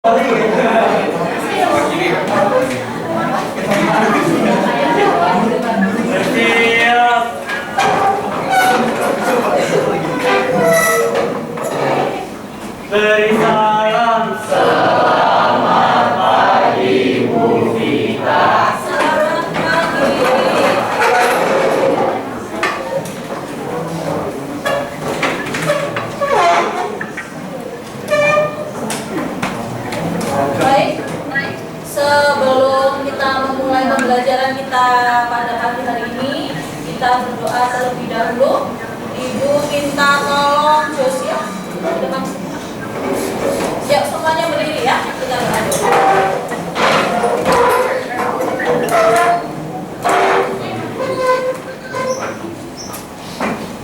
Beri salam. Selamat pagi Bu Vita. Selamat pagi. Baik, sebelum kita memulai pembelajaran kita pada pagi hari ini, kita berdoa terlebih dahulu. Ibu minta tolong Josia. Siap semuanya berdiri ya, kita berdoa.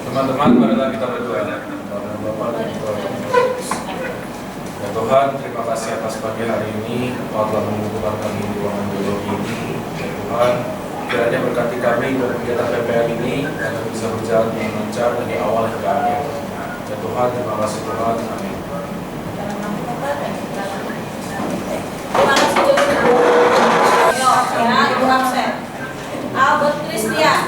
Teman-teman, marilah kita berdoa. Bapak dan Ibu. Ya Tuhan, terima kasih atas pagi hari ini. Engkau telah mengumpulkan kami di ruangan biologi ini. Ya Tuhan, kiranya berkati kami dalam kegiatan PPL ini agar bisa berjalan dengan lancar dari awal hingga akhir. Ya Tuhan, terima kasih Tuhan. Amin. Terima kasih Josia. Ya, Ibu absen. Albert Christian,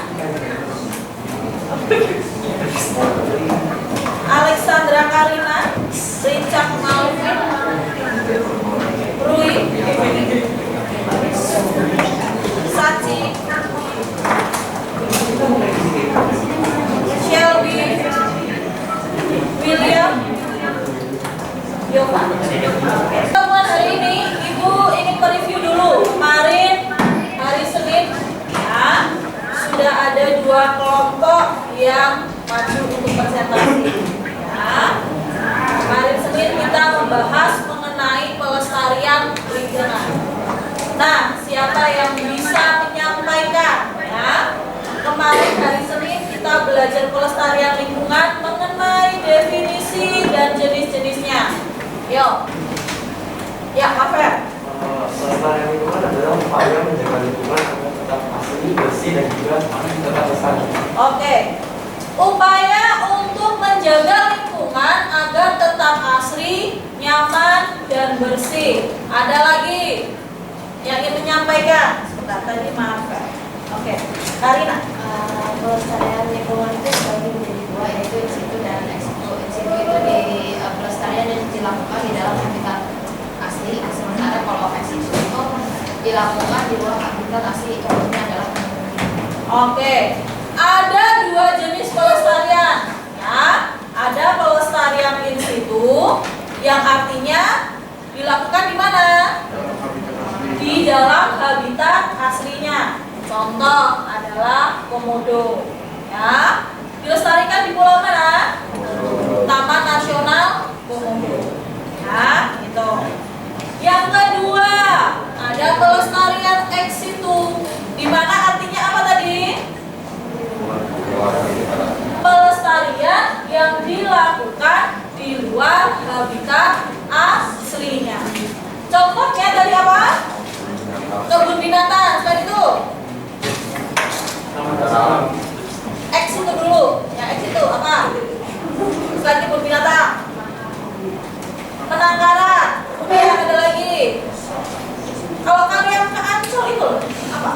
Alexandra Karina, Richard Malvin, Rui, Sachi, Shelby, William, Yovan. Teman hari ini Ibu ingin mereview dulu. Kemarin hari Senin ya, sudah ada 2 kelompok yang maju untuk presentasi ya. Kemarin Senin kita membahas mengenai pelestarian lingkungan. Nah, siapa yang bisa menyampaikan ya? Kemarin hari Senin kita belajar pelestarian lingkungan mengenai definisi dan jenis-jenisnya. Yuk. Ya, Pak Fer. Pelestarian lingkungan adalah upaya menjaga lingkungan agar tetap asli, bersih, dan juga tetap lestari. Oke. Upaya untuk menjaga lingkungan agar tetap asri, nyaman, dan bersih. Ada lagi yang ingin menyampaikan? Sebentar, tadi maaf Kak. Oke, Karina. Pelestarian lingkungan itu dibagi menjadi 2, yaitu in situ dan ex situ. In situ itu di pelestarian yang dilakukan di dalam habitat asli, sementara kalau ex situ itu dilakukan di luar habitat asli, contohnya adalah Oke, ada 2 jenis pelestarian ya. Ada pelestarian in situ yang artinya dilakukan di mana? Di dalam habitat aslinya. Contoh adalah komodo ya. Dilestarikan di pulau mana? Taman Nasional Komodo ya, gitu. Yang kedua, ada pelestarian ex situ, di mana artinya apa tadi? Pelestarian yang dilakukan di luar habitat aslinya. Contohnya tadi apa? Kebun binatang, seperti itu. X itu dulu, ya X itu apa? Selain kebun binatang, penangkaran, kemudian ada lagi. Kalau kalian ke Ancol itu apa?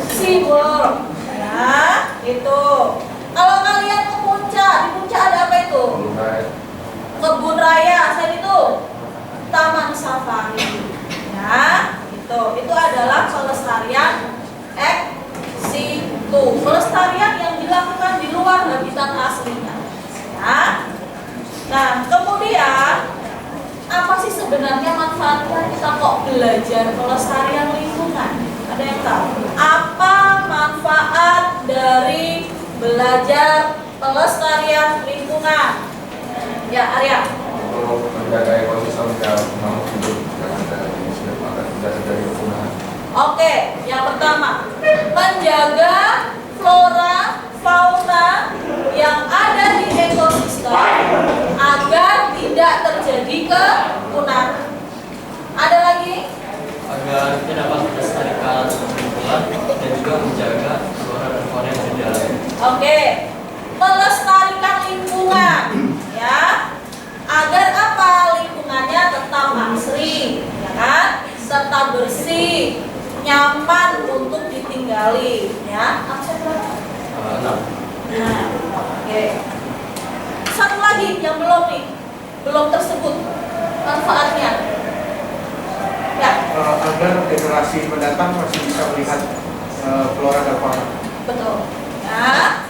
Sibolor, ya itu. Kalau kalian ke Puncak, di Puncak ada apa itu? Kebun raya, selain itu taman safari, ya itu. Itu adalah pelestarian ex situ, pelestarian yang dilakukan di luar habitat aslinya ya. Nah, kemudian apa sih sebenarnya manfaatnya kita kok belajar pelestarian lingkungan? Ada yang tahu? Apa manfaat dari belajar pelestarian lingkungan? Ya, Arya. Untuk menjaga ekosistem dan makhluk hidup yang ada di sini agar tidak terjadi kepunahan. Oke, yang pertama, menjaga flora fauna yang ada di ekosistem agar tidak terjadi kepunahan. Ada lagi? Agar kita dapat melestarikan lingkungan dan juga menjaga flora dan fauna yang ada di dalam. Oke, melestarikan lingkungan ya, agar apa? Lingkungannya tetap asri. tetap bersih, nyaman untuk ditinggali, ya. Absen berapa? 6. Nah, oke. Satu lagi yang belum nih, belum tersebut manfaatnya. Ya. Agar generasi mendatang masih bisa melihat flora dan fauna. Betul. Ya.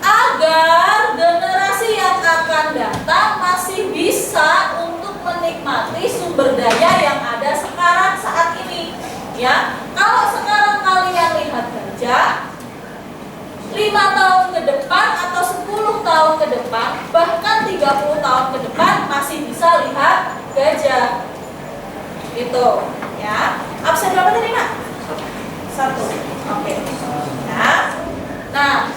Agar generasi yang akan datang masih bisa untuk menikmati sumber daya yang ada sekarang saat ini. Ya, kalau sekarang kalian lihat gajah, 5 tahun ke depan atau 10 tahun ke depan, bahkan 30 tahun ke depan masih bisa lihat gajah. Itu, ya. Absen berapa tadi, Nak? 1. Oke. Nah,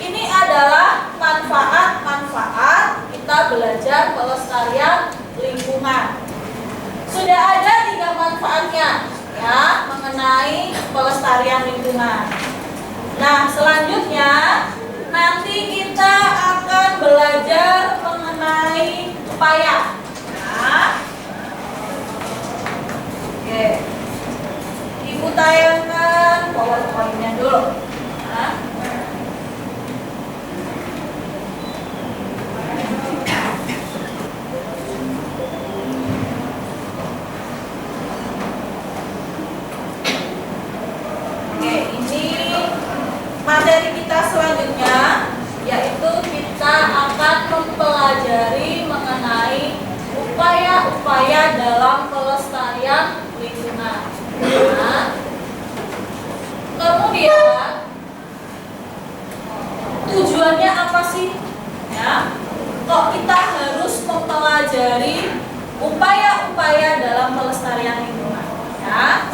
ini adalah manfaat-manfaat kita belajar pelestarian lingkungan. Sudah ada 3 manfaatnya, ya, mengenai pelestarian lingkungan. Nah, selanjutnya nanti kita akan belajar mengenai upaya. Nah, oke. Ibu tayangkan PowerPoint-nya dulu. Nah. Materi kita selanjutnya yaitu kita akan mempelajari mengenai upaya-upaya dalam pelestarian lingkungan. Nah, kemudian tujuannya apa sih? Ya, kok kita harus mempelajari upaya-upaya dalam pelestarian lingkungan? Ya,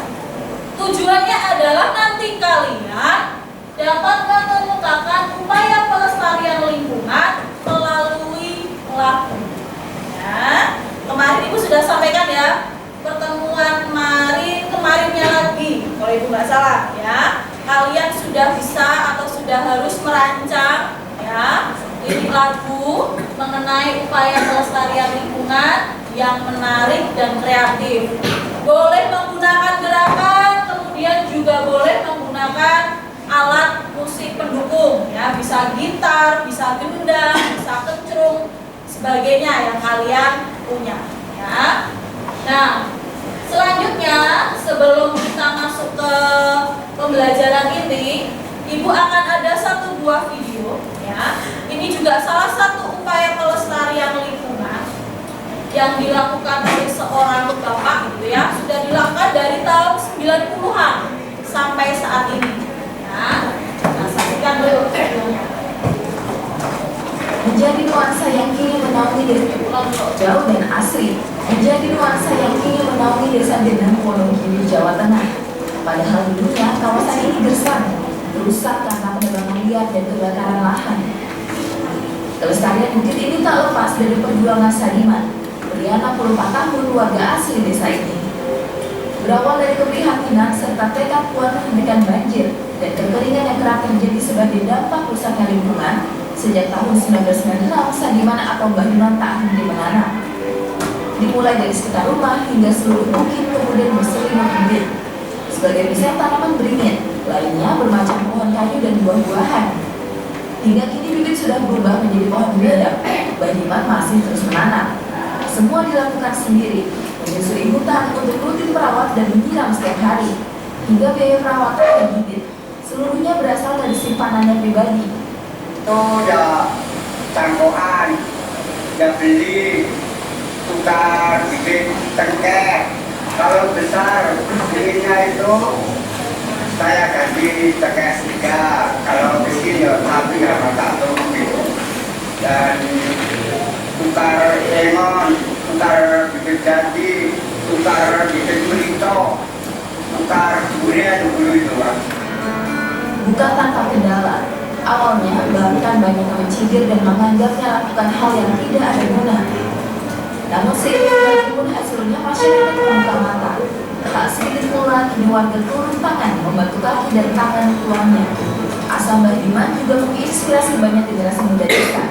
tujuannya adalah nanti kalian dapat mengemukakan upaya pelestarian lingkungan melalui pelaku. Ya, kemarin Ibu sudah sampaikan ya, pertemuan kemarinnya lagi, kalau Ibu nggak salah ya, kalian sudah bisa atau sudah harus merancang ya lirik lagu mengenai upaya pelestarian lingkungan yang menarik dan kreatif. Boleh menggunakan gerakan, kemudian juga boleh menggunakan alat musik pendukung ya, bisa gitar, bisa gendang, bisa kencrung, sebagainya yang kalian punya ya. Nah, selanjutnya sebelum kita masuk ke pembelajaran ini, Ibu akan ada 1 buah video ya. Ini juga salah satu upaya pelestarian lingkungan yang dilakukan oleh seorang bapak gitu ya, sudah dilakukan dari tahun 90-an sampai saat ini. Nah, saksikan dulu videonya. Menjadi nuansa yang kini menaungi desa jauh dan asri. Menjadi nuansa yang kini menaungi desa Denang Wonogiri, Jawa Tengah. Padahal dulunya kawasan ini gersang, rusak karena penebangan liar dan kebakaran lahan. Kelestarian bukit ini tak lepas dari perjuangan Sadiman, pria 64 tahun warga asli desa ini. Berawal dari keprihatinan serta tekad kuat menghentikan banjir dan kekeringan yang kerap terjadi sebagai dampak rusaknya lingkungan, sejak tahun 1996 Sadiman atau Mbah Diman tak henti menanam. Dimulai dari sekitar rumah hingga seluruh bukit, kemudian berselimut bibit. Sebagai bisa tanaman beringin, lainnya bermacam pohon kayu dan buah-buahan. Hingga kini bibit sudah berubah menjadi pohon bidang, Mbah Diman masih terus menanam. Semua dilakukan sendiri, menyusuri hutan untuk rutin merawat dan menyiram setiap hari. Hingga biaya perawatan dan bibit seluruhnya berasal dari simpanannya pribadi. Itu ya cangkokan, ya beli, tukar bikin cengkeh. Kalau besar bikinnya itu saya ganti cengkeh 3. Kalau bikin ya tapi ya 1 gitu. Dan tukar lemon, tukar bikin jadi, tukar bikin melito, tukar durian dulu itu Pak. Bukan tanpa kendala. Awalnya bahkan banyak yang mencibir dan menganggapnya lakukan hal yang tidak ada guna. Namun seiring pun hasilnya masyarakat membuka mata. Tak sedikit pula kini warga turun tangan membantu kaki dan tangan tuannya. Asa Mbah Diman juga menginspirasi banyak generasi muda desa.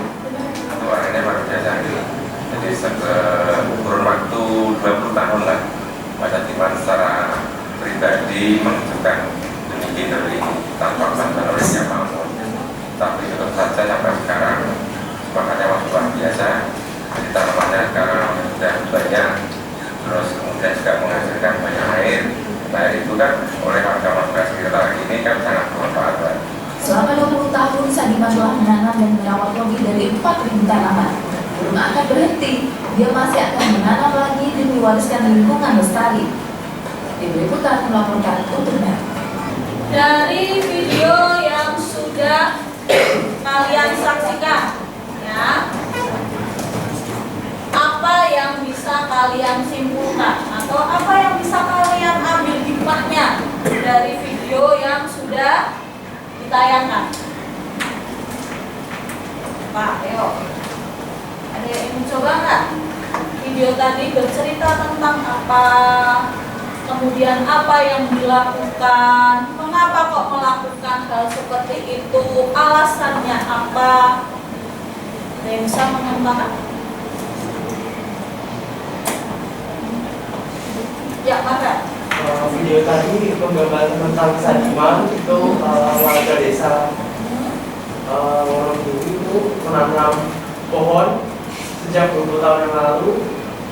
Orangnya baru biasa jadi kurun waktu 20 tahun lah Mas Diman secara Jadi menunjukkan demikian dari tanpa bantuan oleh yang mampu, tapi tetap saja sampai sekarang semangatnya masih luar biasa. Jadi tanamannya sekarang sudah banyak, terus kemudian juga menghasilkan banyak air. Air itu kan oleh warga masyarakat sekitar ini kan sangat bermanfaat. Selama 20 tahun, Sadiman telah menanam dan merawat lebih dari 4.000 tanaman. Belum akan berhenti, dia masih akan menanam lagi demi wariskan lingkungan lestari. Tim Liputan melaporkan untuk NET. Dari video yang sudah kalian saksikan, ya, apa yang bisa kalian simpulkan atau apa yang bisa kalian ambil hikmahnya dari video yang sudah ditayangkan? Pak, ayo. Ada yang mencoba nggak? Video tadi bercerita tentang apa? Kemudian apa yang dilakukan? Mengapa kok melakukan hal seperti itu? Alasannya apa? Ada yang bisa mengembangkan? Ya, maka Video tadi penggambaran tentang Sadiman itu warga desa Wonogiri itu menanam pohon sejak 20 tahun yang lalu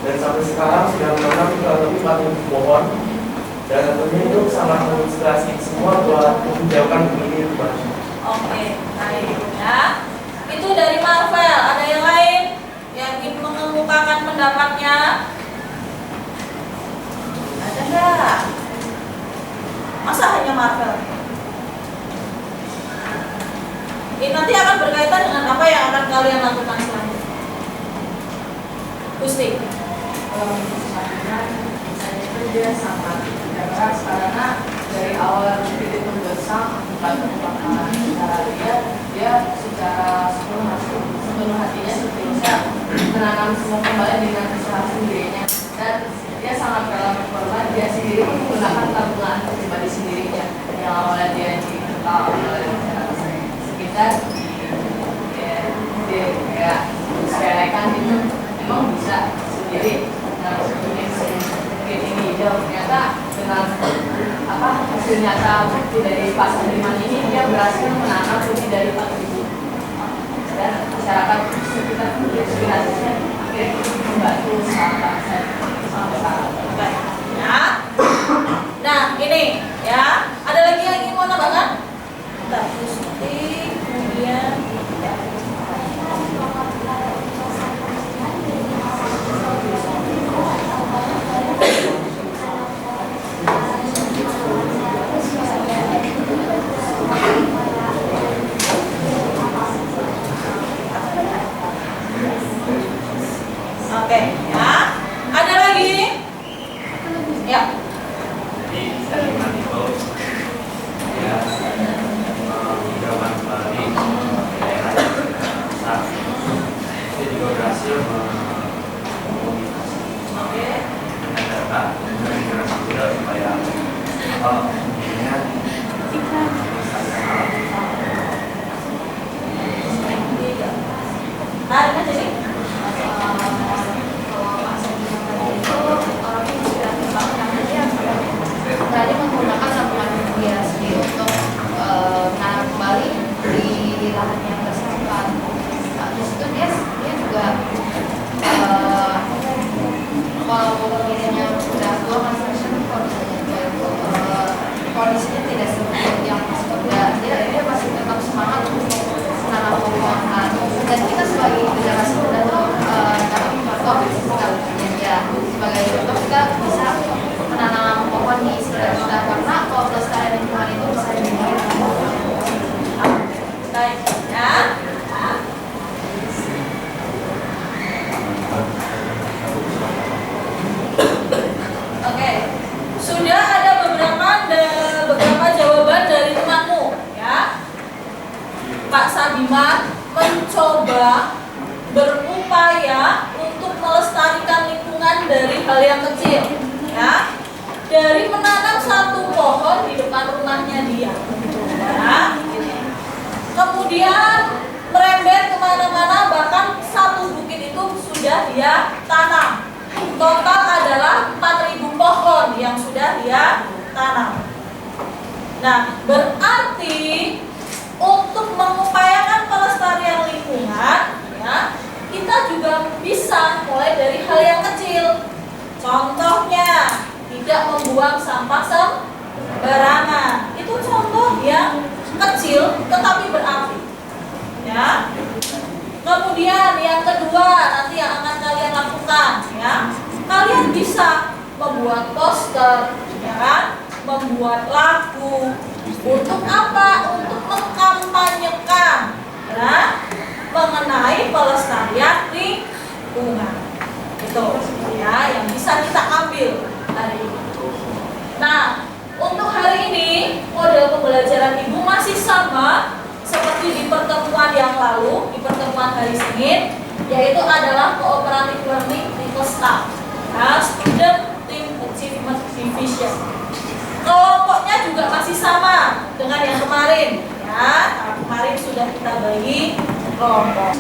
dan sampai sekarang sudah menanam kurang lebih 4.000 pohon, dan tentunya itu sangat menginspirasi semua buat menjauhkan bumi ini. oke, baik ya. Itu dari Marvel. Ada yang lain yang ingin mengemukakan pendapatnya? Ada nggak? Masa hanya Marvel? Ini nanti akan berkaitan dengan apa yang akan kalian lakukan selanjutnya. Gusti. Misalnya itu dia sangat keras karena dari awal titik menggosong akibat kebakaran dia secara sepenuh hatinya bisa menanam semua kembali dengan usaha sendirinya, dan dia sangat rela berkorban. Dia sendiri pun menggunakan tabungan pribadi sendirinya yang awalnya dia diketahui oleh masyarakat sekitar, dia kayak sepelekan itu memang bisa sendiri. Nah, mungkin ini hijau ternyata dengan hasil nyata bukti dari Pak Sadiman ini, dia berhasil menanam lebih dari 4.000, dan masyarakat sekitar inspirasinya akhirnya membantu sampai Baik, ya. Nah, ini ya. Ada lagi yang ingin mau nambahkan? Bentar, Gusti, kemudian ya. Oke, ya. Ada lagi? Ya. Jadi Sadiman itu ya menggabungkan Bali daerah yang besar. Dia juga berhasil Oke. dengan data dan generasi muda supaya dirinya Ada jadi? Tadi menggunakan tabungan dia sendiri untuk menanam kembali di lahan yang bersangkutan. Terus itu dia juga kalau dirinya sudah tua kondisinya tidak seperti yang seperti dia masih tetap semangat untuk menanam pohon. Dan kita sebagai generasi muda tuh dapat contoh ya, sebagai contoh kita bisa menanam pohon di sekitar kita, karena kalau pelestarian lingkungan itu bisa dimulai. Baik, ya. Oke, sudah ada beberapa jawaban dari temanmu, ya. Pak Sadiman mencoba berupaya untuk melestarikan lingkungan dari hal yang kecil, ya. Dari menanam satu pohon di depan rumahnya dia, ya. Kemudian merembet kemana-mana, bahkan satu bukit itu sudah dia tanam. Total adalah 4.000 pohon yang sudah dia tanam. Nah, berarti untuk mengupayakan pelestarian lingkungan, ya, kita juga bisa mulai dari hal yang kecil. Contohnya, tidak membuang sampah sembarangan. Itu contoh yang kecil tetapi berarti. Ya. Kemudian yang kedua nanti yang akan kalian lakukan, ya, kalian bisa membuat poster, ya kan? Membuat lagu. Untuk apa? Untuk mengkampanyekan, ya, mengenai pelestarian lingkungan. Itu, ya, yang bisa kita ambil hari ini. Nah, untuk hari ini model pembelajaran Ibu masih sama seperti di pertemuan yang lalu, di pertemuan hari Senin, yaitu adalah cooperative learning triple staff, ya, student team achievement division. Kelompoknya juga masih sama dengan yang kemarin, ya. Nah, kemarin sudah kita bagi kelompok.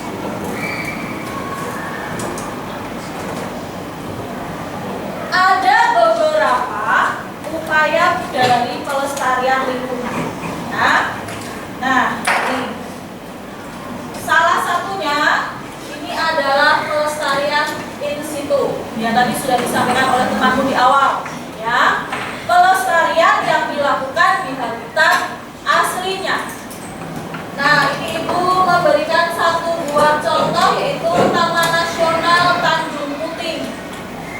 Ada beberapa upaya dari pelestarian lingkungan. Nah, ini salah satunya ini adalah pelestarian in situ. Ya, tadi sudah disampaikan oleh temanku di awal. Ya, pelestarian yang dilakukan di habitat aslinya. Nah, ini Ibu memberikan satu buah contoh yaitu Taman Nasional Tanjung Puting.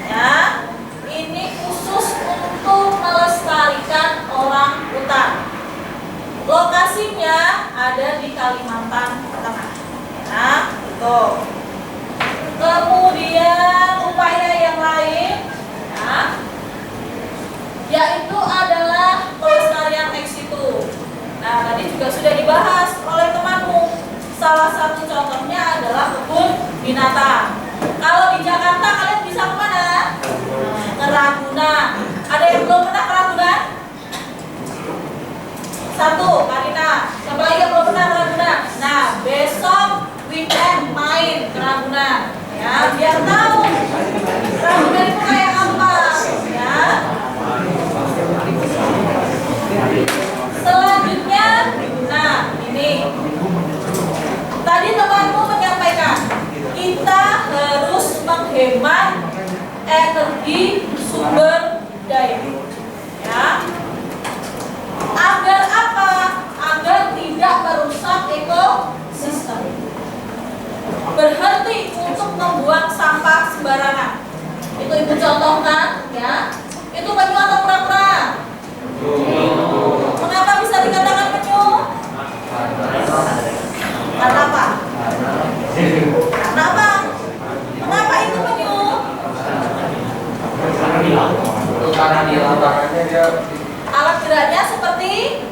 Ya, ini khusus untuk melestarikan orang hutan. Lokasinya ada di Kalimantan Tengah. Nah, itu. Kemudian upaya yang lain, ya, yaitu adalah pelestarian ex situ. Nah, tadi juga sudah dibahas oleh temanmu. Salah satu contohnya adalah kebun binatang. Kalau di Jakarta kalian bisa kemana? Ke Ragunan. Ada yang belum pernah ke Ragunan? Satu, Karina. Siapa lagi yang belum pernah ke Ragunan? Nah, besok weekend main ke Ragunan. Ya, biar tahu Ragunan itu kayak apa. Ya. Selanjutnya, nah ini tadi temanmu menyampaikan kita harus menghemat energi sumber daya, ya. Agar apa? Agar tidak merusak ekosistem. Berhenti untuk membuang sampah sembarangan. Itu Ibu contohkan, ya. Itu penyu atau kura-kura? Mengapa bisa dikatakan penyu? Karena apa? Karena apa? Mengapa itu penyu? Karena di lapangannya dia Alat geraknya seperti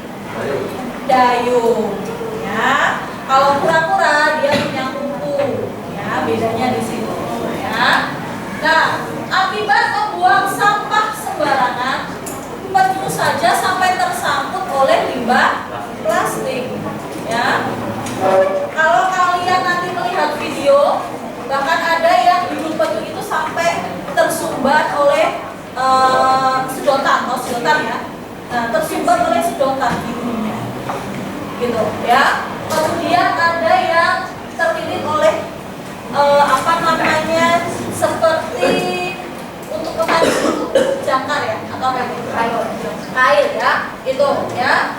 dayung, ya. Kalau kura-kura dia punya kuku, ya. Bedanya di situ, ya. Nah, akibat membuang sampah sembarangan, penyu saja sampai tersangkut oleh limbah plastik, ya. Kalau kalian nanti melihat video, bahkan ada yang hidung penyu itu sampai tersumbat oleh sedotan, sedotan, ya. Nah, tersumbat oleh sedotan hidungnya, gitu, ya. Kemudian ada yang terlilit oleh apa namanya, seperti untuk memancing jangkar, ya, atau apa itu, kail, ya, itu, ya.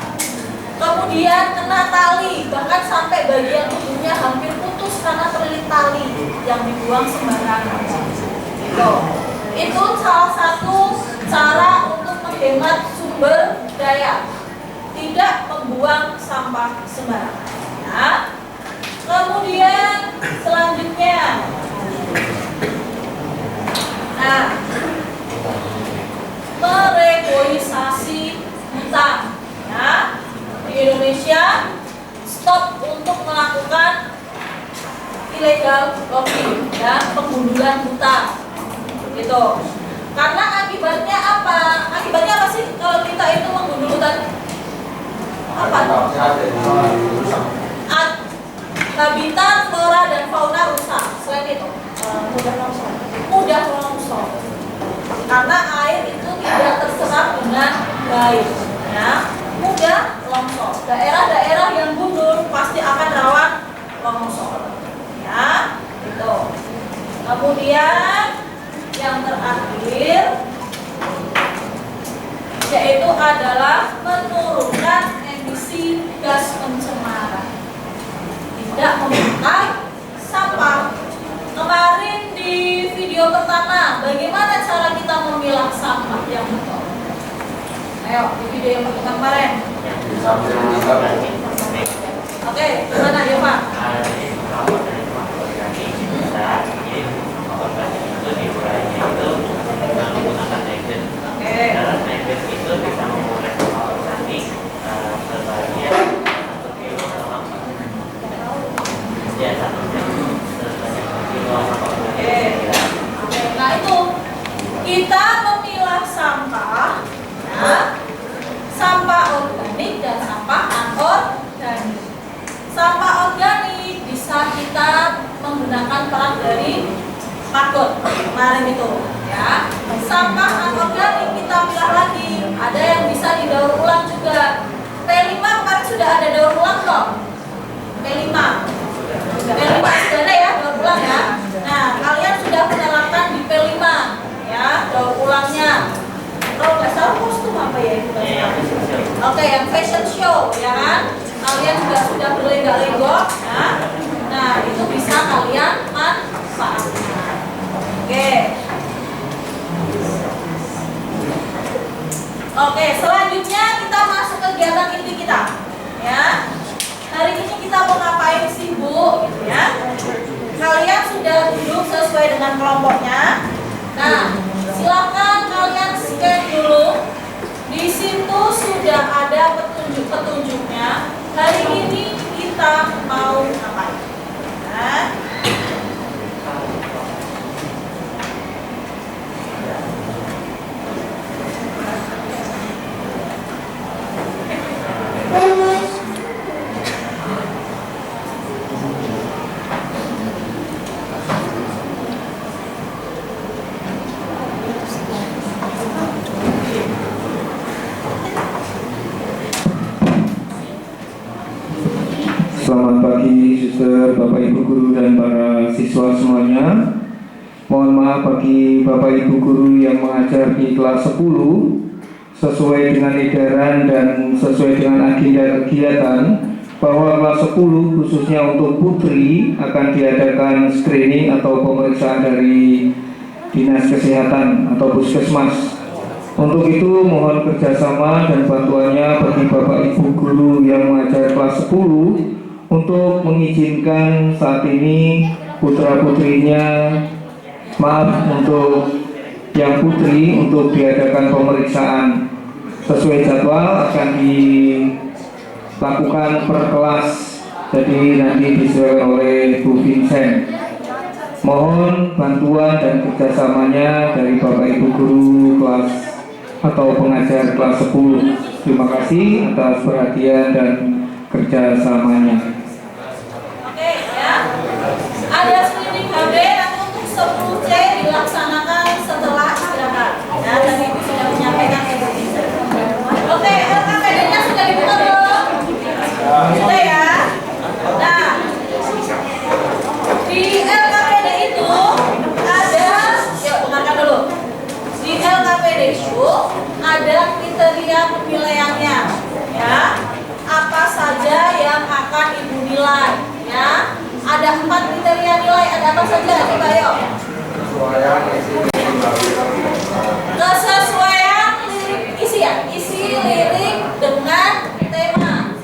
Kemudian kena tali, bahkan sampai bagian tubuhnya hampir putus karena terlilit tali yang dibuang sembarangan. Itu salah satu cara untuk menghemat sumber daya, tidak membuang sampah sembarangan. Ya. Kemudian selanjutnya, nah, mereboisasi hutan. Ya. Di Indonesia stop untuk melakukan illegal logging, ya, penggundulan hutan. Gitu. Karena akibatnya apa? Akibatnya apa sih kalau kita itu menggundul hutan? Apa? Habitat, flora dan fauna rusak. Selain itu, mudah longsor. Karena air itu tidak terserap dengan baik, ya. mudah longsor. Daerah-daerah yang gundul pasti akan rawan longsor. Ya, itu. Kemudian yang terakhir yaitu adalah menurunkan emisi gas pencemar. Tidak membakar sampah. Kemarin di video pertama, bagaimana cara kita memilah sampah yang betul? Ayo, di video yang pertama kemarin. Oke, gimana ya Pak? Itu bisa mengurai organik sebagian 1 kilo ya 1 jam sebanyak 1 kilo organik. Nah itu kita memilah sampah, ya, sampah organik dan sampah anorganik. Sampah organik bisa kita menggunakan peran dari Margot kemarin itu, ya. Sampah anorganik kita pilah lagi. Ada yang bisa didaur ulang juga. P5 kemarin sudah ada daur ulang belum? P5 sudah ada ya daur ulang ya. Nah kalian sudah menerapkan di P5 ya daur ulangnya. Kalau nggak salah kostum apa ya itu? Oke, yang fashion show ya kan? Kalian juga sudah berlenggak-lenggok ya. Nah itu bisa kalian manfaatkan. Oke, selanjutnya kita masuk kegiatan inti kita, ya. Hari ini kita mau ngapain sih Bu, gitu ya? Kalian sudah duduk sesuai dengan kelompoknya. Nah, silakan kalian scan dulu. Di situ sudah ada petunjuk-petunjuknya. Hari ini kita mau ngapain? Nah. Selamat pagi, suster, Bapak Ibu guru dan para siswa semuanya. Mohon maaf bagi Bapak Ibu guru yang mengajar di kelas 10 sesuai dengan edaran dan sesuai dengan agenda kegiatan bahwa kelas 10 khususnya untuk putri akan diadakan screening atau pemeriksaan dari Dinas Kesehatan atau Puskesmas. Untuk itu mohon kerjasama dan bantuannya bagi Bapak Ibu guru yang mengajar kelas 10 untuk mengizinkan saat ini putra-putrinya, maaf untuk yang putri untuk diadakan pemeriksaan sesuai jadwal akan dilakukan per kelas, jadi nanti disesuaikan oleh Bu Vincent. Mohon bantuan dan kerjasamanya dari Bapak Ibu guru kelas atau pengajar kelas 10. Terima kasih atas perhatian dan kerjasamanya. Ada screening HB nanti untuk 10C dilaksanakan setelah istirahat. Ya, tadi Ibu sudah menyampaikan ke Bu Vincent. Oke, LKPD-nya sudah dibuka belum? Sudah ya. Nah, di LKPD itu ada, yuk dengarkan dulu. Di LKPD itu ada kriteria penilaiannya, ya. Apa saja yang akan Ibu nilai, ya. Ada 4 kriteria nilai, ada apa saja? Coba yuk. Kesesuaian lirik isi ya, isi lirik dengan tema.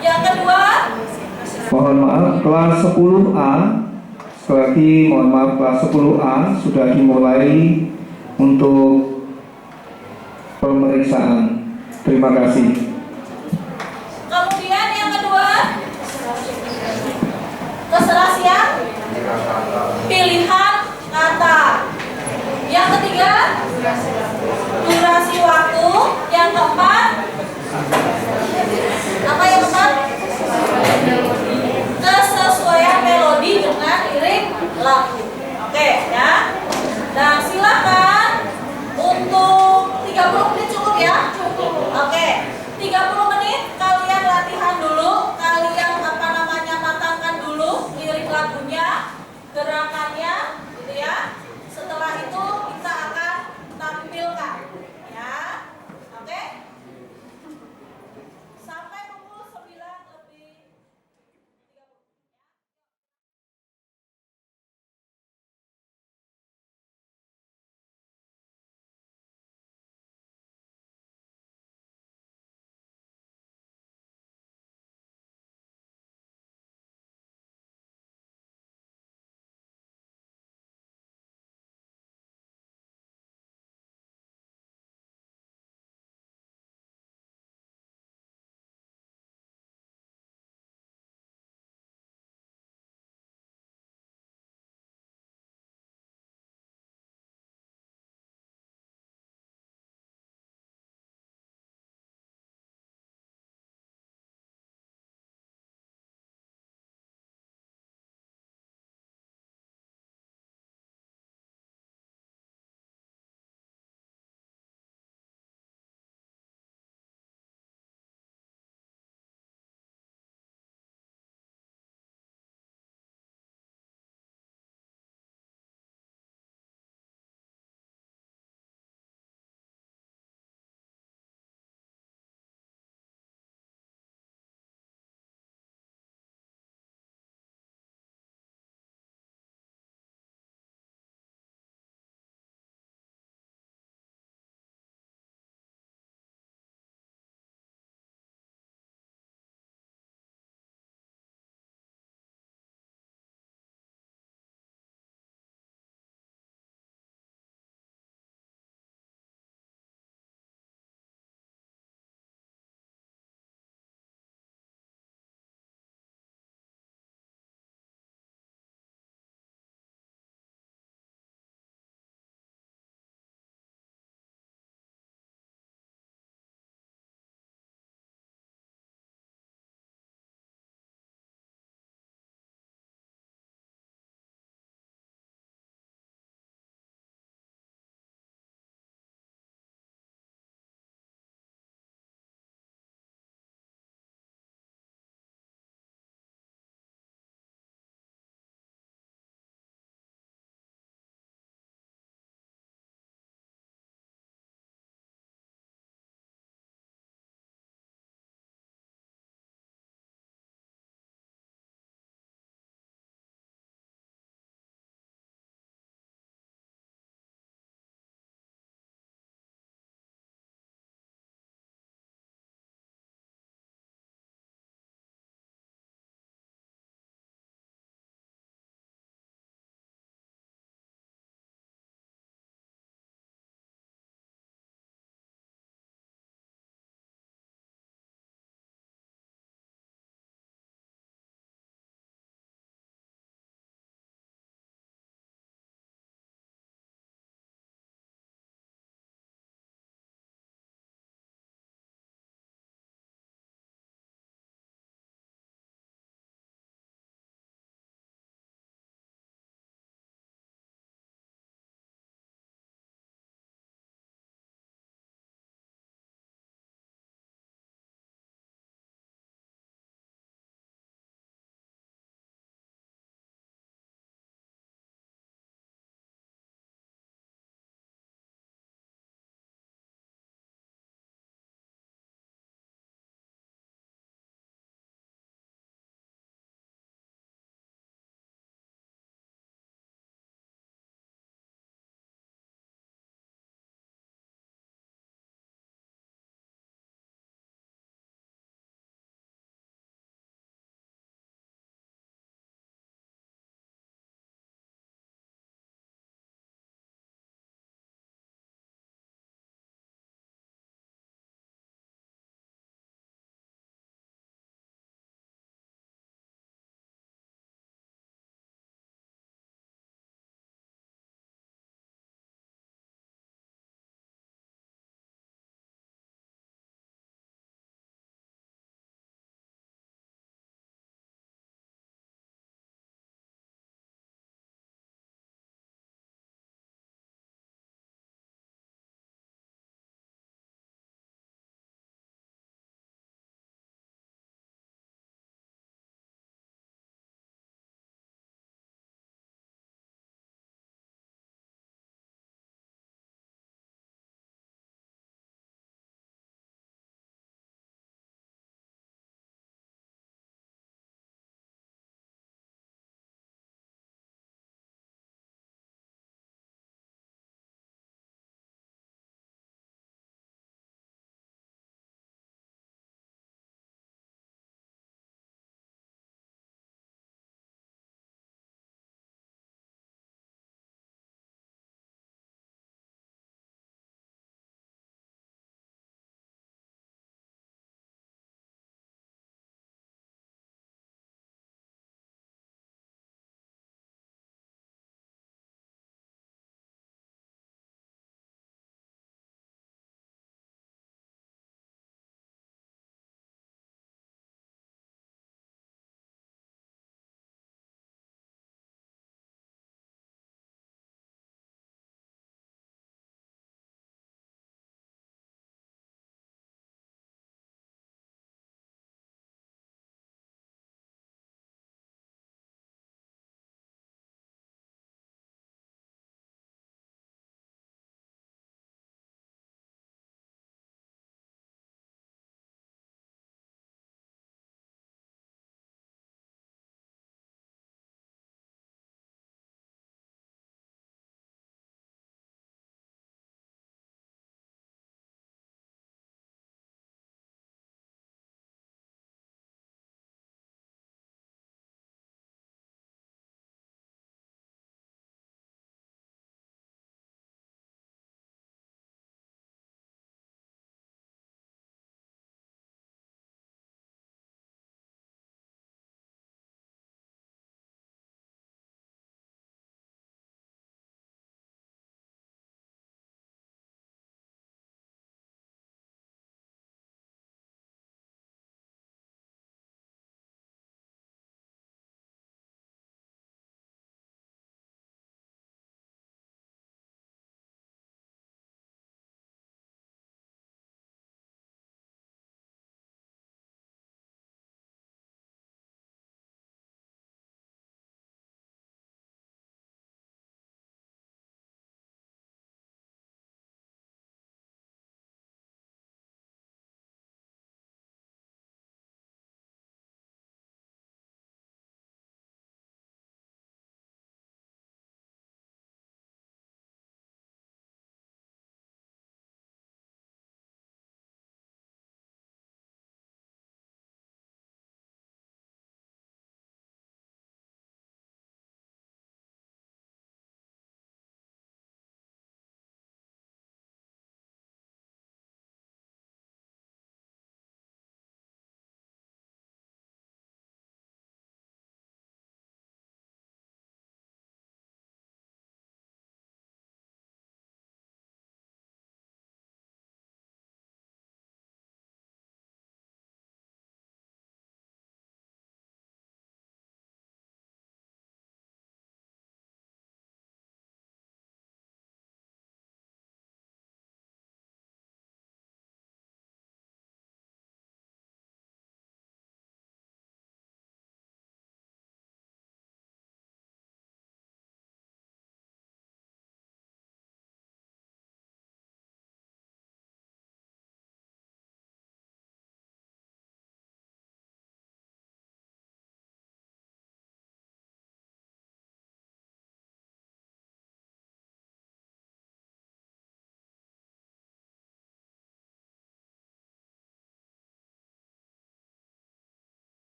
Yang kedua, mohon maaf kelas 10A, sekali lagi mohon maaf kelas 10A sudah dimulai untuk pemeriksaan. Terima kasih. kemudian yang kedua, keserasian pilihan kata. Yang ketiga, durasi waktu. Yang keempat, apa yang keempat? Kesesuaian melodi dengan lirik lagu. Oke ya. Nah silakan untuk 30 menit cukup ya. Oke, 30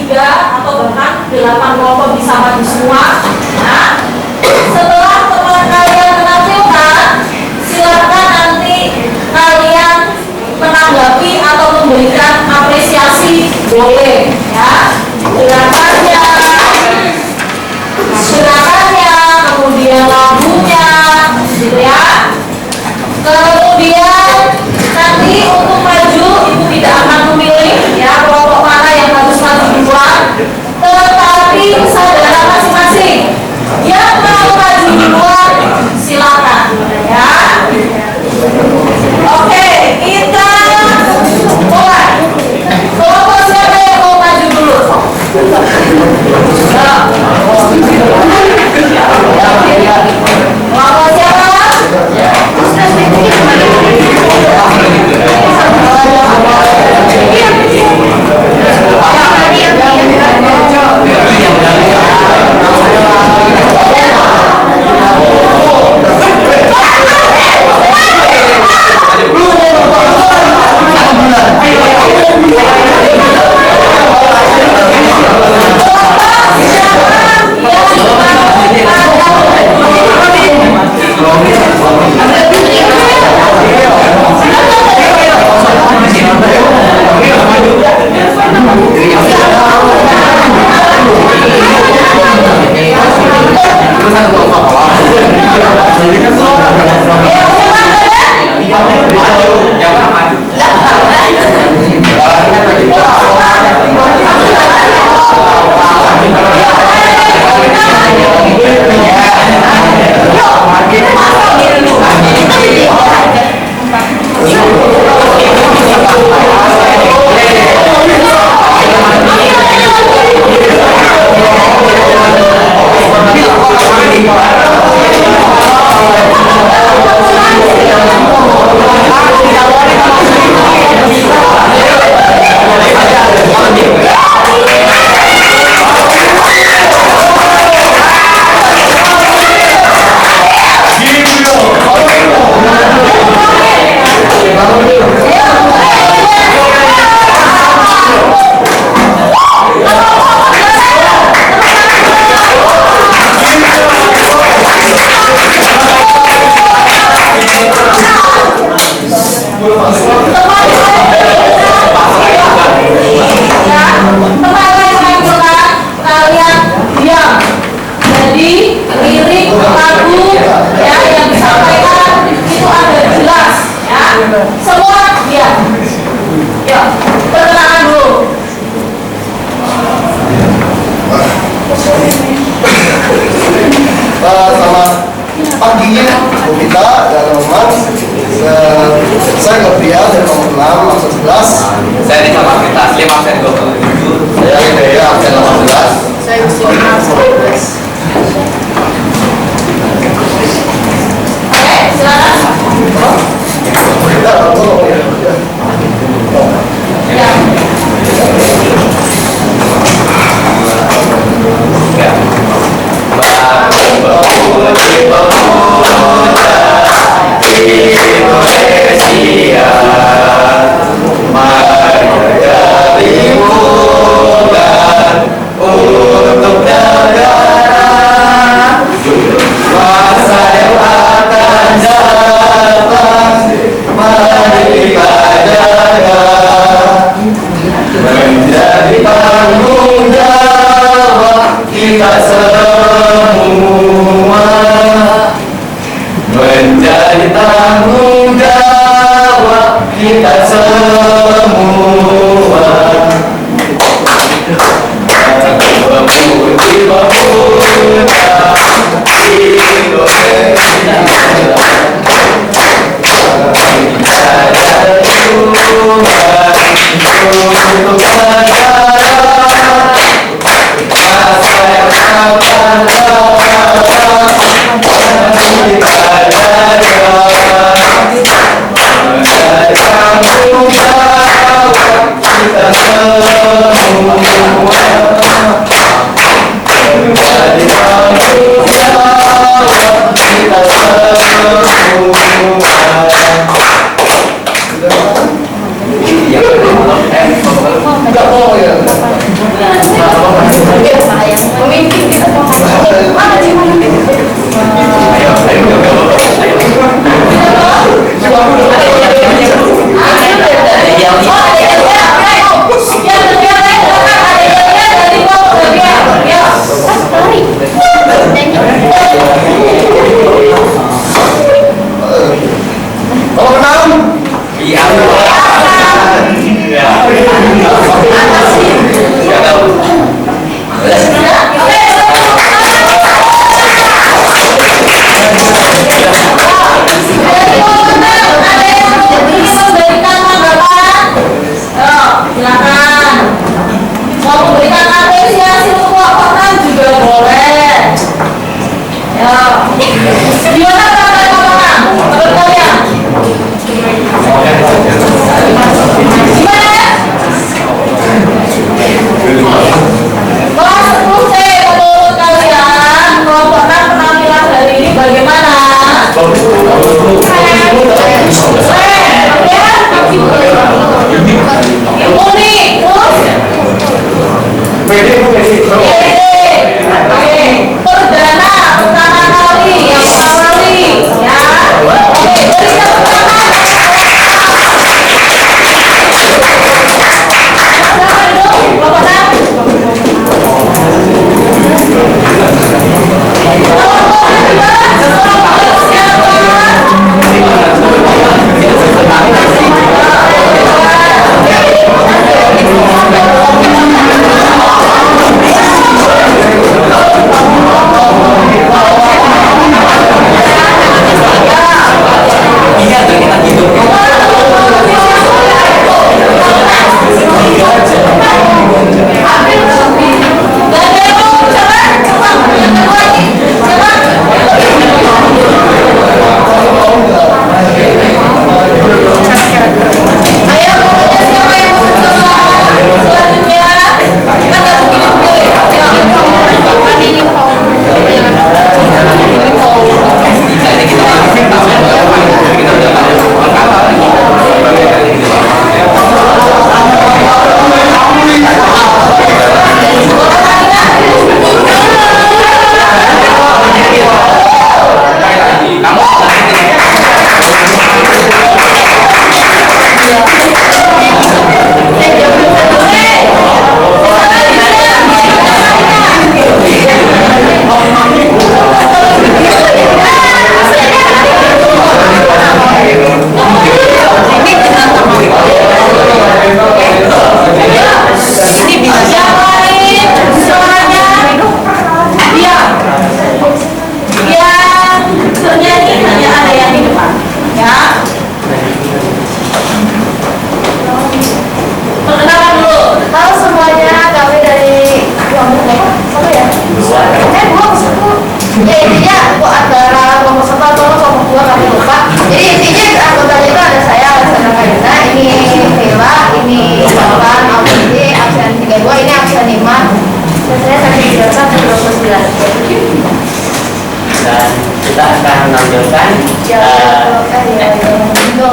3 atau bahkan 8 kelompok bisa maju semua. Nah, setelah teman kalian menampilkan, silakan nanti kalian menanggapi atau memberikan apresiasi, boleh ya. Gerakannya, kemudian lagunya, gitu ya. Kemudian nanti untuk maju ibu tidak akan memilih ya kelompok mana yang harus maju duluan, tetapi saudara masing-masing yang mau maju duluan silakan ya. Oke, kita mulai. Kelompok siapa yang mau maju dulu? Kelompok siapa? Saya Gabriel dari nomor 6, absen 11. Saya di Kamar Kita Asli, absen 27. Saya Hidayah, absen 18. Saya Gusiona, absen 12. Oke, silakan. Menjadi tanggung jawab kita semua, menjadi tanggung jawab kita semua. Memuji pemuda Indonesia, untuk negara masa yang akan datang, menjadi tanggung jawab kita semua, menjadi tanggung jawab kita semua.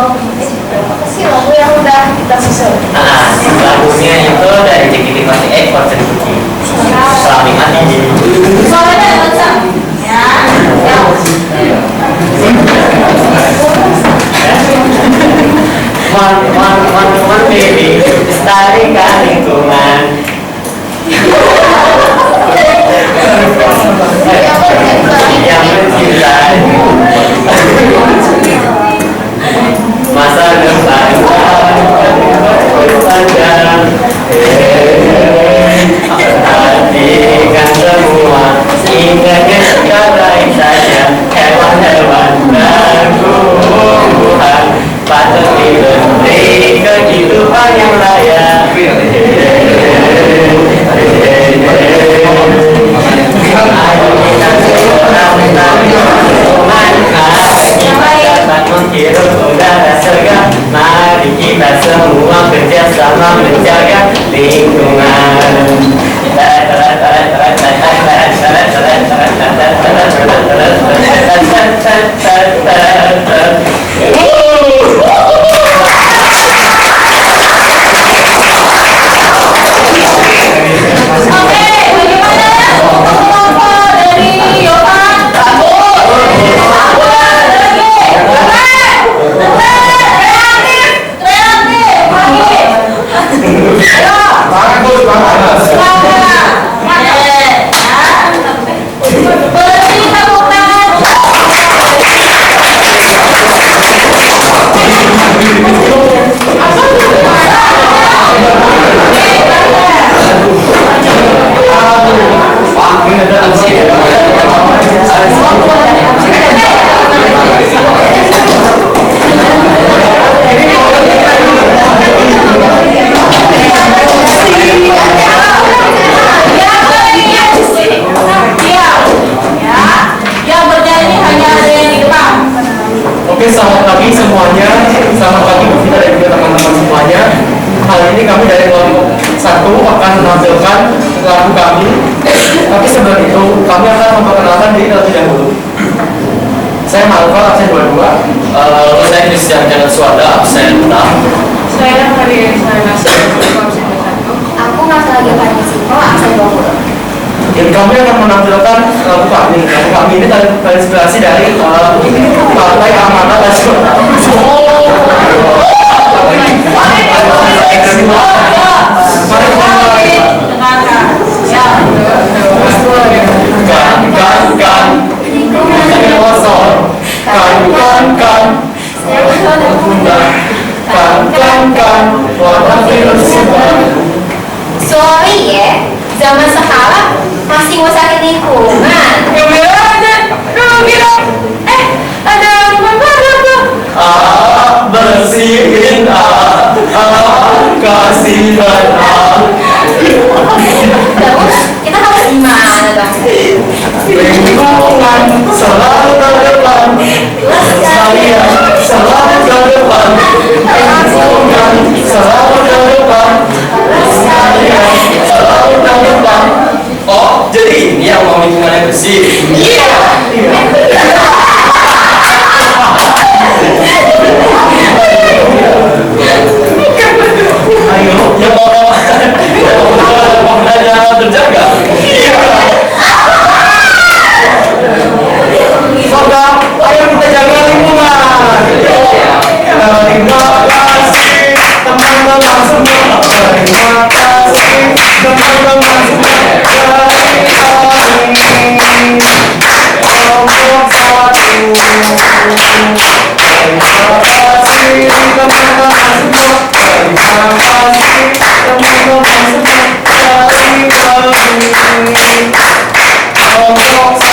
Apa sih lagu yang udah kita susun? Lagunya itu dari JKT48 Fortune Cookie. Selami mati. Suaranya yang kencang. Ya. Mon baby, lestarikan lingkungan. Yang mencintai masa depan panjang. Perhatikan semua, ingatnya sebaik saja. Hewan-hewan dan tumbuhan patut diberi kehidupan yang layak. Dapat menghirup udara segar. Mari kita semua kerjasama menjaga lingkungan. Oke, selamat pagi semuanya. Selamat pagi kita dan juga teman-teman semuanya. Kali ini kami dari kelompok 1 akan menampilkan lagu kami. Tapi sebelum itu, kami akan memperkenalkan diri terlebih dahulu. Saya Malva, absen 22. Saya Christian Jalan Suada, absen 6. Saya Maria Ismail, absen 21. Aku masih lagi Panisiko, absen 20. Jadi kami akan menampilkan lagu kami. Lagu kami ini terinspirasi dari Partai Amanat Nasional. Sorry ya, zaman sekarang masih ngusahain lingkungan. Ada lingkungan baru tuh. Bersihin kasihan. Terus kita harus gimana dong? Lingkungan selalu terdepan, saya selalu terdepan. Lingkungan selalu terdepan, saya selalu terdepan. Oh, jadi ini yang mau lingkungannya bersih. Iya. Ayo, yang mau terjaga. Maka, ayo kita jaga lingkungan. Terima kasih teman-teman semua. Terima kasih teman-teman semua. Kelompok 1. Terima kasih teman-teman semua. Terima kasih teman-teman semua. Dari kami kelompok 1.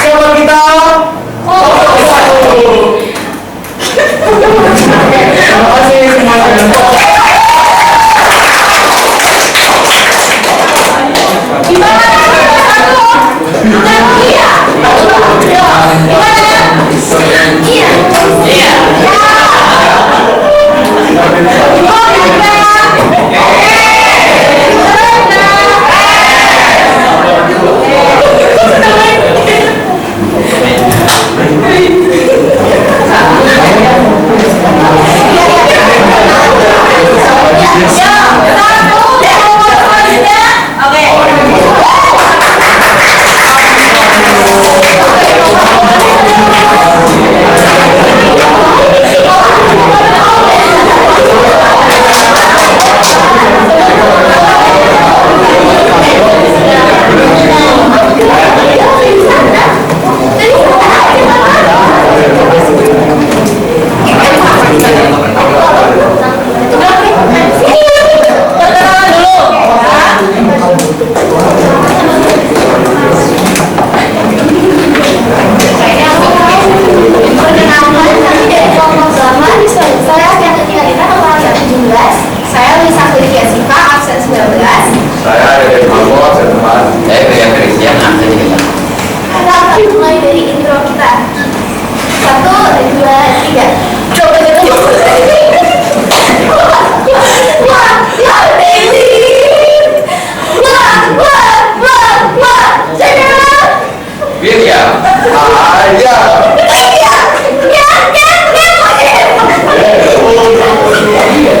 Siapa kita? Kelompok 1. Terima kasih semuanya. Gimana? Bukan dia.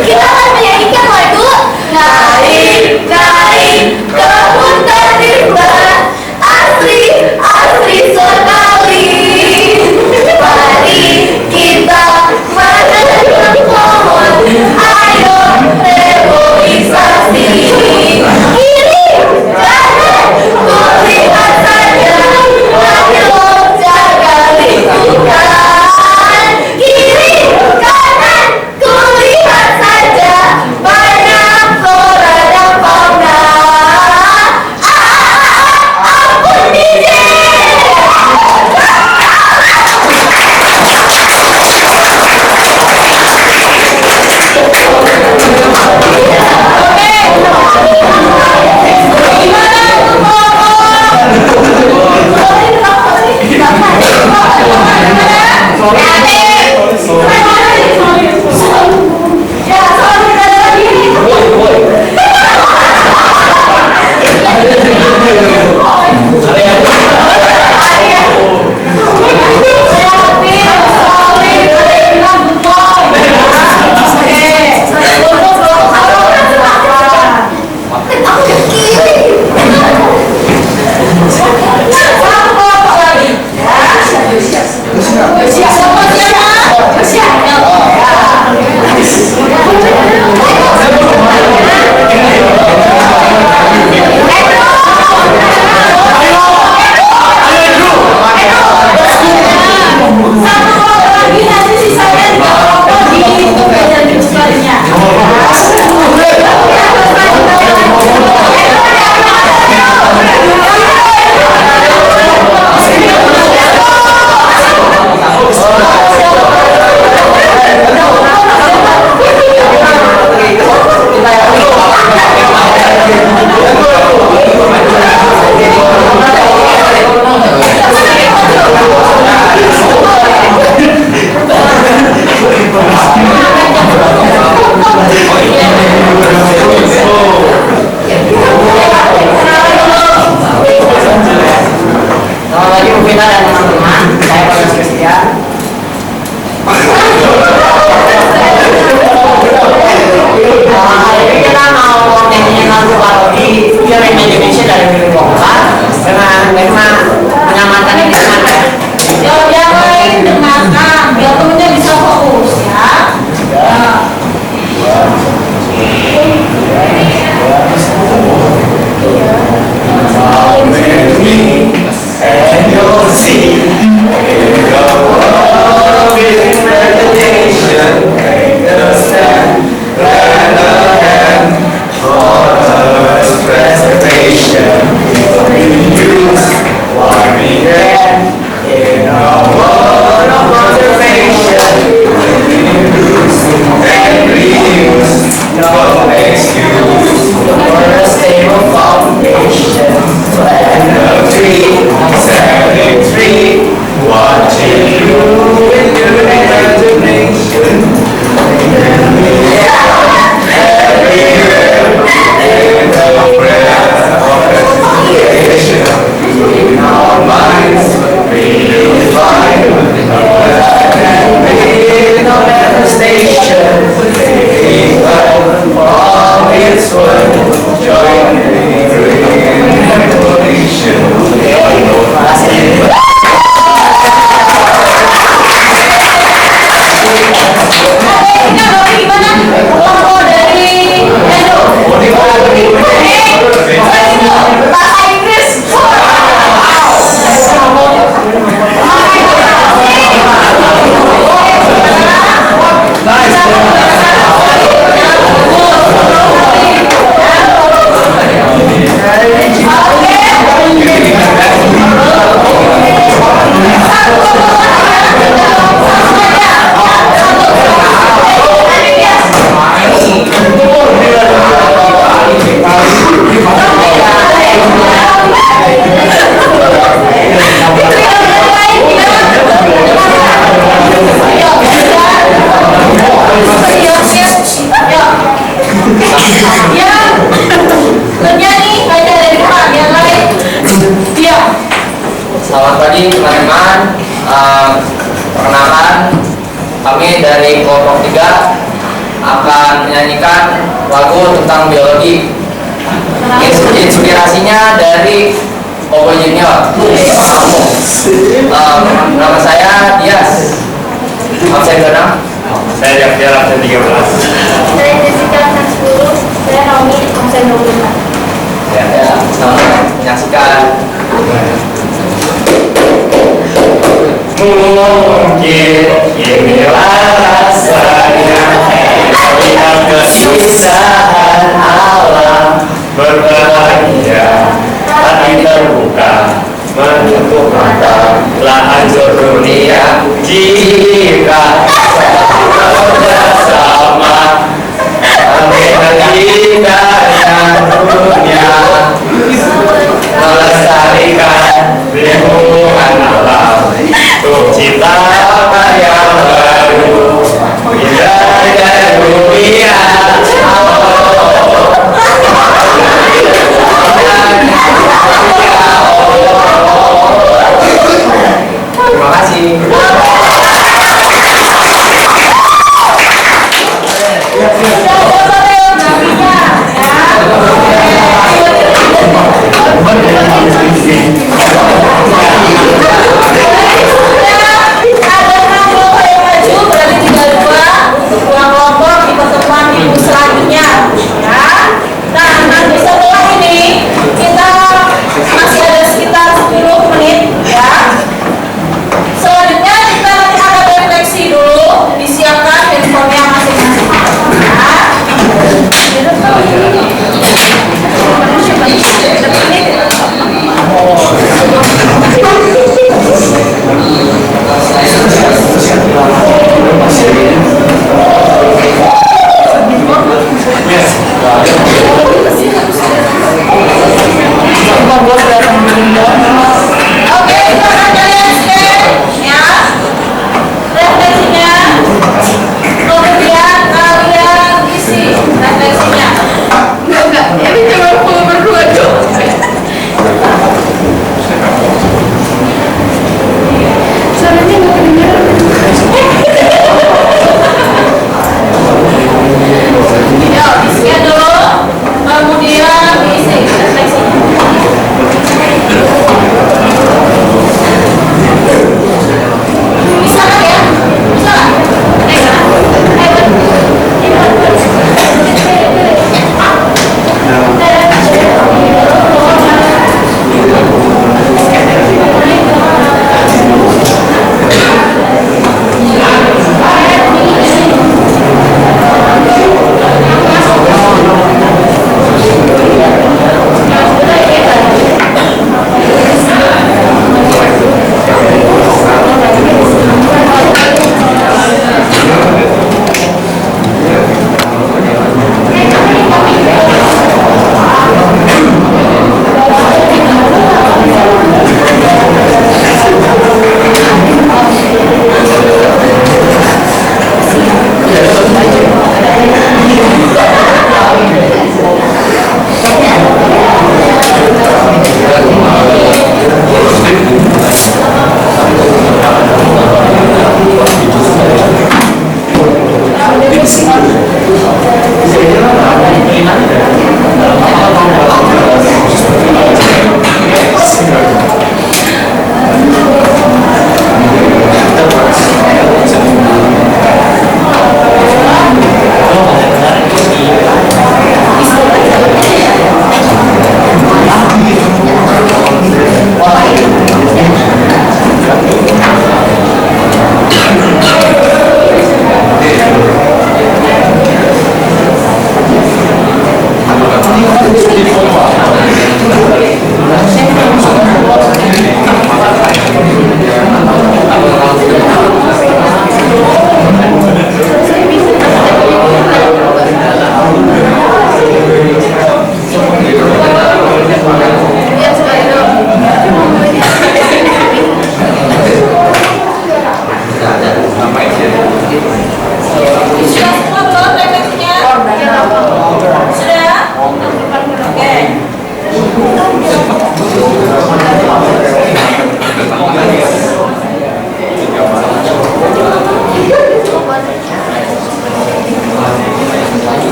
Kita akan menyanyikan lagu Naik, naik ke puncak rimba, asri, asri sekali. Mari kita menanam pohon, ayo reboisasi. Kiri, kanan, kulihat saja, ayo jaga lingkungan. dari kelompok 3 akan menyanyikan lagu tentang biologi. Inspirasinya dari Bobo Junior. Nama saya Dias. Absen ke-6. Saya Jafir, absen 13. Saya Jessica absen 10. Saya Naomi absen 25. Ya, selamat menyaksikan. Mungkin inilah rasanya melihat kesusahan alam, berbahagia hati terbuka menutup mata telah hancur dunia jika bersama ambil indahnya dunia melestarikan lingkungan alam untuk cipta yang baru indahnya dunia. Terima kasih. Masih ada sekitar 10 menit ya. Selanjutnya kita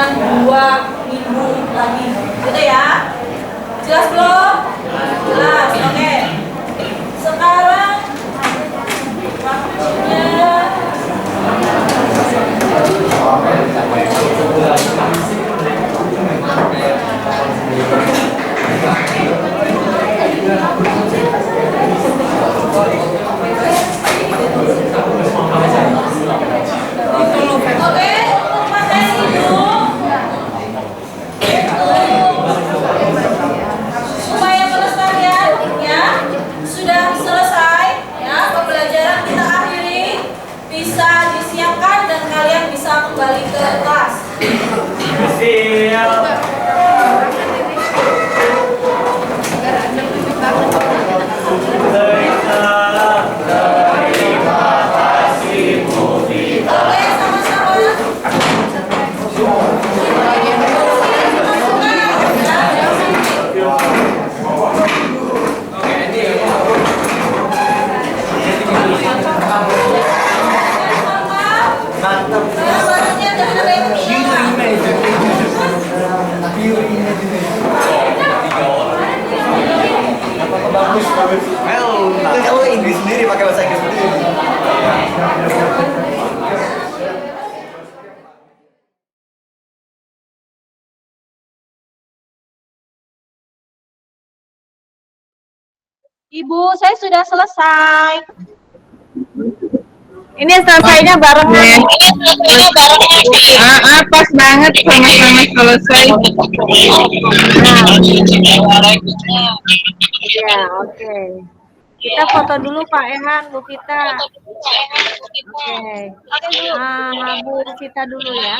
pelajaran 2 minggu lagi. Gitu ya. Jelas belum? Jelas. Oke. Sekarang waktunya oke, untuk materi itu supaya pelestarian ya sudah selesai ya, pembelajaran kita akhiri, bisa disiapkan dan kalian bisa kembali ke kelas. Oke, sama-sama. Barangnya jangan ada yang Bagus. Kalau Inggris sendiri pakai bahasa Inggris sendiri. Ibu, saya sudah selesai. Ini selesainya barengan. Pas banget sama-sama selesai. Ya, oke. Kita foto dulu Pak Ehan, Bu Vita. Oke. Bu Vita dulu ya.